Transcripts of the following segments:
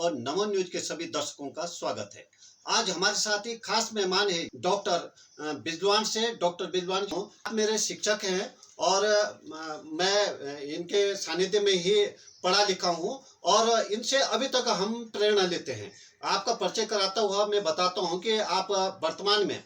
और नमो न्यूज के सभी दर्शकों का स्वागत है। आज हमारे साथ ही खास मेहमान है डॉक्टर बिजवान से। डॉक्टर बिजवान मेरे शिक्षक हैं और मैं इनके सानिध्य में ही पढ़ा लिखा हूँ और इनसे अभी तक हम प्रेरणा लेते हैं। आपका परिचय कराता हुआ मैं बताता हूँ कि आप वर्तमान में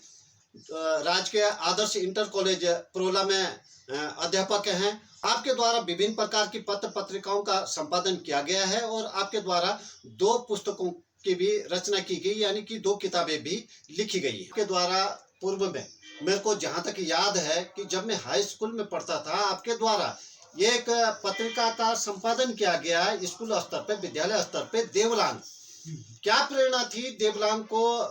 राजकीय आदर्श इंटर कॉलेज प्रोला में अध्यापक हैं। आपके द्वारा विभिन्न प्रकार की पत्र पत्रिकाओं का संपादन किया गया है और आपके द्वारा 2 पुस्तकों की भी रचना की गई, यानी कि 2 किताबें भी लिखी गई हैं। आपके द्वारा पूर्व में मेरे को जहां तक याद है कि जब मैं हाई स्कूल में पढ़ता था, आपके द्वारा ये एक पत्रिका का संपादन किया गया है स्कूल स्तर पे, विद्यालय स्तर पे, देवलांग। क्या प्रेरणा थी देवलांग को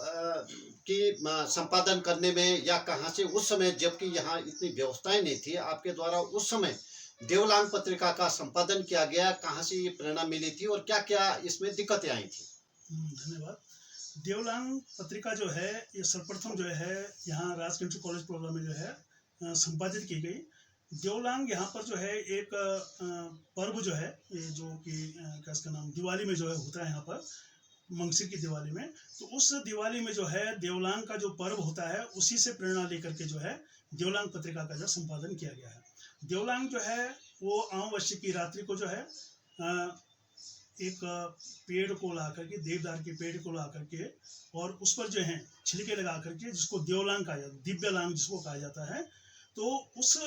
की संपादन करने में, या कहां से उस समय, जबकि यहाँ इतनी व्यवस्थाएं नहीं थी, आपके द्वारा उस समय देवलांग पत्रिका का संपादन किया गया? कहां से ये प्रेरणा मिली थी और क्या क्या इसमें दिक्कतें आई थी? धन्यवाद। देवलांग पत्रिका जो है ये सर्वप्रथम जो है यहाँ राजकीय इंटर कॉलेज प्रोग्राम में जो है संपादित की गई। देवलांग यहाँ पर जो है एक पर्व जो है, ये जो कि क्या इसका नाम, दिवाली में जो है होता है यहाँ पर, मंगसिर की दिवाली में। तो उस दिवाली में जो है देवलांग का जो पर्व होता है उसी से प्रेरणा लेकर के जो है देवलांग पत्रिका का जो संपादन किया गया है। देवलांग जो है वो अमावस्या की रात्रि को जो है एक पेड़ को ला करके, देवदार के पेड़ को ला करके, और उस पर जो है छिलके लगा करके, जिसको देवलांग कहा जाता है, दिव्य लांग जिसको कहा जाता है, तो उस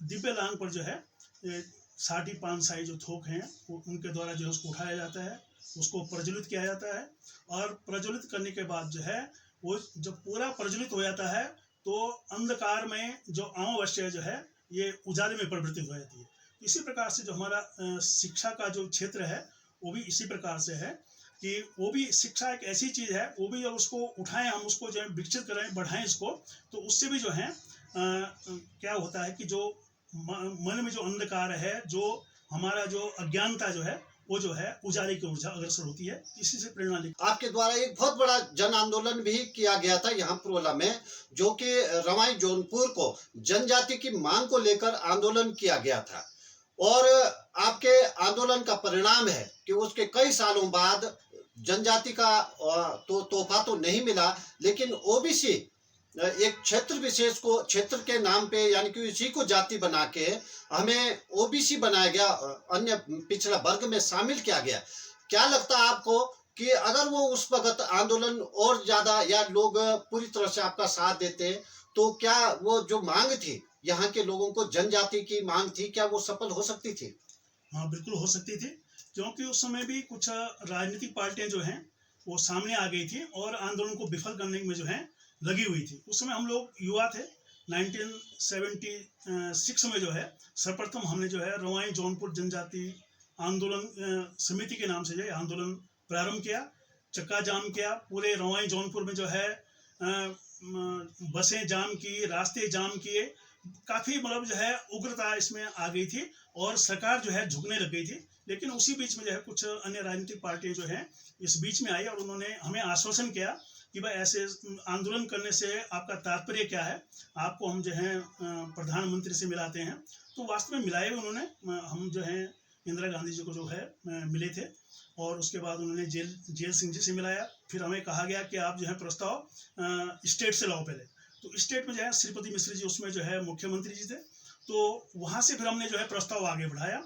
दिव्य लांग पर जो है 5.5 साई जो थोक हैं उनके द्वारा जो है उसको उठाया जाता है, उसको प्रज्वलित किया जाता है। और प्रज्वलित करने के बाद जो है वो जब पूरा प्रज्वलित हो जाता है तो अंधकार में जो अमावस्या जो है ये उजाले में परिवर्तित हो जाती है। इसी प्रकार से जो हमारा शिक्षा का जो क्षेत्र है वो भी इसी प्रकार से है कि वो भी शिक्षा एक ऐसी चीज़ है, वो भी जब उसको उठाएं, हम उसको जो है विकसित करें, बढ़ाएं इसको, तो उससे भी जो है क्या होता है कि जो मन में जो अंधकार है, जो हमारा जो अज्ञानता जो है, वो जो है उजाले की ऊर्जा अग्रसर होती है। इसी से प्रेरणा लेकर आपके द्वारा एक बहुत बड़ा जन आंदोलन भी किया गया था यहाँ प्रोला में, जो कि रवाई जौनपुर को जनजाति की मांग को लेकर आंदोलन किया गया था। और आपके आंदोलन का परिणाम है कि उसके कई सालों बाद जनजाति का तो तोहफा तो नहीं मिला, लेकिन ओबीसी एक क्षेत्र विशेष को, क्षेत्र के नाम पे, यानी कि इसी को जाति बना के हमें ओबीसी बनाया गया, अन्य पिछड़ा वर्ग में शामिल किया गया। क्या लगता है आपको कि अगर वो उस वक्त आंदोलन और ज्यादा, या लोग पूरी तरह से आपका साथ देते, तो क्या वो जो मांग थी यहाँ के लोगों को, जनजाति की मांग थी, क्या वो सफल हो सकती थी? हाँ, बिल्कुल हो सकती थी, क्योंकि उस समय भी कुछ राजनीतिक पार्टियां जो हैं वो सामने आ गई थी और आंदोलन को विफल करने में जो है लगी हुई थी। उस समय हम लोग युवा थे। 1976 में जो है सर्वप्रथम हमने जो है रवाई जौनपुर जनजाति आंदोलन समिति के नाम से जो है आंदोलन प्रारंभ किया, चक्का जाम किया। पूरे रवाई जौनपुर में जो है बसें जाम की, रास्ते जाम किए, काफ़ी मतलब जो है उग्रता इसमें आ गई थी और सरकार जो है झुकने लग गई थी। लेकिन उसी बीच में जो है कुछ अन्य राजनीतिक पार्टियां जो हैं इस बीच में आई और उन्होंने हमें आश्वासन किया कि भाई ऐसे आंदोलन करने से आपका तात्पर्य क्या है, आपको हम जो है प्रधानमंत्री से मिलाते हैं। तो वास्तव में मिलाए उन्होंने, हम जो है इंदिरा गांधी जी को जो है मिले थे और उसके बाद उन्होंने जेल सिंह जी से मिलाया। फिर हमें कहा गया कि आप जो है प्रस्ताव स्टेट से लाओ पहले। तो स्टेट में जो है श्रीपति मिश्र जी उसमें जो है मुख्यमंत्री जी थे, तो वहाँ से फिर हमने जो है प्रस्ताव आगे बढ़ाया।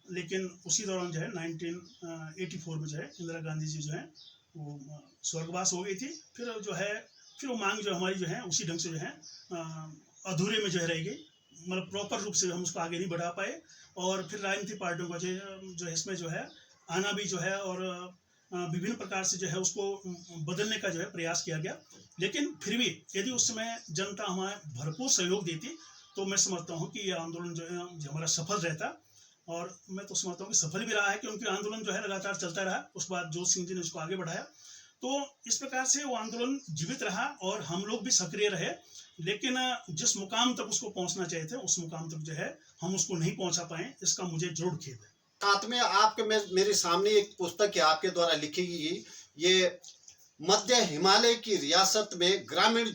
लेकिन उसी दौरान जो है 1984 में जो है इंदिरा गांधी जी जो है वो स्वर्गवास हो गई थी। फिर जो है फिर वो मांग जो हमारी जो है उसी ढंग से जो है अधूरे में जो है रह गई, मतलब प्रॉपर रूप से हम उसको आगे नहीं बढ़ा पाए। और फिर राजनीतिक पार्टियों का जो है इसमें जो है आना भी जो है और विभिन्न प्रकार से जो है उसको बदलने का जो है प्रयास किया गया। लेकिन फिर भी यदि उस समय जनता हमारे भरपूर सहयोग देती तो मैं समझता हूँ कि ये आंदोलन जो है हमारा सफल रहता। और मैं तो समझता हूँ कि सफल भी रहा है, क्योंकि आंदोलन जो है लगातार चलता रहा। उसके बाद जोत सिंह जी ने उसको आगे बढ़ाया, तो इस प्रकार से वो आंदोलन जीवित रहा और हम लोग भी सक्रिय रहे। लेकिन जिस मुकाम तक उसको पहुंचना चाहिए थे उस मुकाम तक जो है हम उसको नहीं पहुंचा पाए, इसका मुझे जरूर खेद है। साथ में आपके मेरे सामने एक पुस्तक है आपके द्वारा लिखी गई, ये मध्य हिमालय की रियासत में ग्रामीण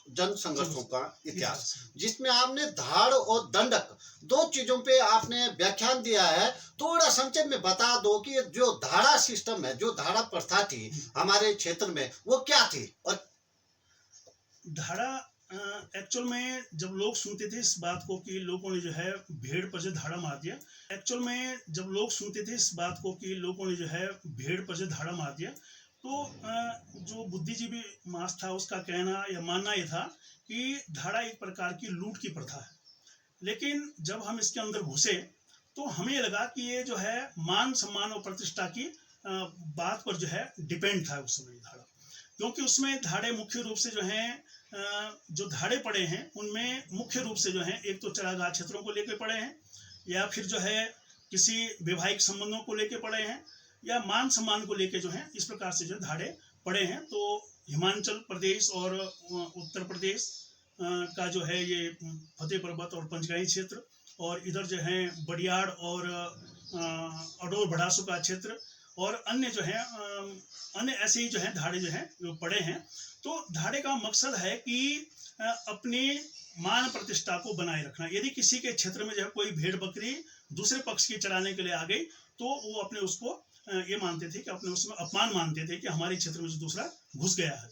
जन संघर्षों का इतिहास, जिसमें आपने धाड़ और दंडक दो चीजों पे आपने व्याख्यान दिया है। थोड़ा संक्षेप में बता दो कि जो धाड़ा सिस्टम है, जो धाड़ा प्रथा थी हमारे क्षेत्र में, वो क्या थी। और धाड़ा एक्चुअल में जब लोग सुनते थे इस बात को कि लोगों ने जो है भेड़ पर जो धाड़ा मार दिया, एक्चुअल में जब लोग सुनते थे इस बात को कि लोगों ने जो है भेड़ पर जो धाड़ा मार दिया, तो जो बुद्धिजीवी मास था उसका कहना या मानना ये था कि धाड़ा एक प्रकार की लूट की प्रथा है। लेकिन जब हम इसके अंदर घुसे तो हमें लगा कि ये जो है मान सम्मान और प्रतिष्ठा की बात पर जो है डिपेंड था उस समय धाड़ा, क्योंकि उसमें धाड़े मुख्य रूप से जो हैं, जो धाड़े पड़े हैं उनमें मुख्य रूप से जो है एक तो चरागाह क्षेत्रों को लेकर पड़े हैं, या फिर जो है किसी वैवाहिक संबंधों को लेकर पड़े हैं, या मान सम्मान को लेकर जो है इस प्रकार से जो धाड़े पड़े हैं। तो हिमाचल प्रदेश और उत्तर प्रदेश का जो है ये फतेह पर्वत और पंचगाई क्षेत्र, और इधर जो है बडियाड़ और अडोर भड़ासू का क्षेत्र, और अन्य जो है अन्य ऐसे ही जो है धाड़े जो है वो पड़े हैं। तो धाड़े का मकसद है कि अपनी मान प्रतिष्ठा को बनाए रखना। यदि किसी के क्षेत्र में जो है कोई भेड़ बकरी दूसरे पक्ष की चराने के लिए आ गई तो वो अपने उसको ये मानते थे कि अपने उसमें अपमान मानते थे कि हमारे क्षेत्र में जो दूसरा घुस गया है।